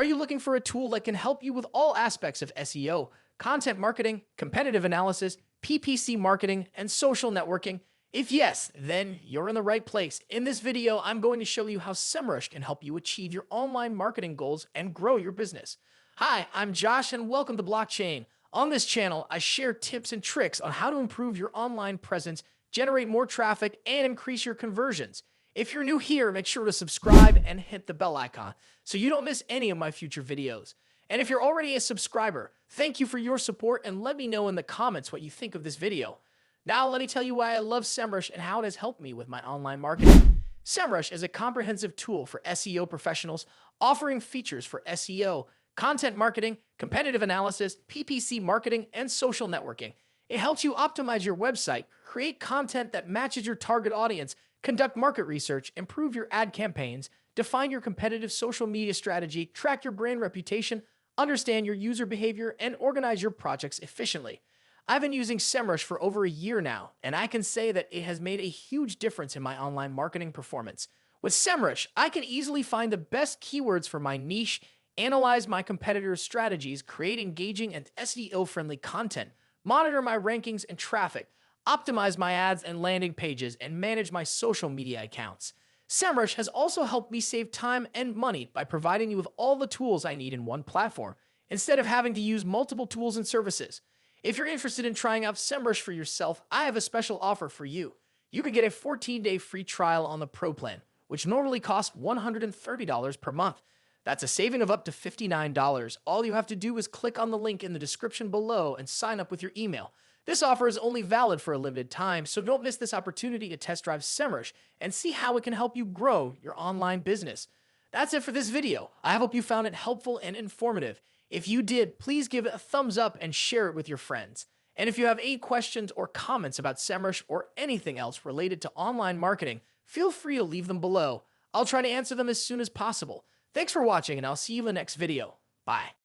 Are you looking for a tool that can help you with all aspects of SEO, content marketing, competitive analysis, PPC marketing, and social networking? If yes, then you're in the right place. In this video, I'm going to show you how Semrush can help you achieve your online marketing goals and grow your business. Hi, I'm Josh and welcome to Blockchain. On this channel, I share tips and tricks on how to improve your online presence, generate more traffic, and increase your conversions. If you're new here, make sure to subscribe and hit the bell icon so you don't miss any of my future videos. And if you're already a subscriber, thank you for your support and let me know in the comments what you think of this video. Now let me tell you why I love Semrush and how it has helped me with my online marketing. Semrush is a comprehensive tool for SEO professionals, offering features for SEO, content marketing, competitive analysis, PPC marketing, and social networking. It helps you optimize your website, create content that matches your target audience, conduct market research, improve your ad campaigns, define your competitive social media strategy, track your brand reputation, understand your user behavior, and organize your projects efficiently. I've been using Semrush for over a year now, and I can say that it has made a huge difference in my online marketing performance. With Semrush, I can easily find the best keywords for my niche, analyze my competitors' strategies, create engaging and SEO-friendly content, monitor my rankings and traffic, optimize my ads and landing pages, and manage my social media accounts. Semrush has also helped me save time and money by providing you with all the tools I need in one platform, instead of having to use multiple tools and services. If you're interested in trying out Semrush for yourself, I have a special offer for you. You can get a 14-day free trial on the Pro plan, which normally costs $130 per month. That's a saving of up to $59. All you have to do is click on the link in the description below and sign up with your email. This offer is only valid for a limited time, so don't miss this opportunity to test drive Semrush and see how it can help you grow your online business. That's it for this video. I hope you found it helpful and informative. If you did, please give it a thumbs up and share it with your friends. And if you have any questions or comments about Semrush or anything else related to online marketing, feel free to leave them below. I'll try to answer them as soon as possible. Thanks for watching, and I'll see you in the next video. Bye.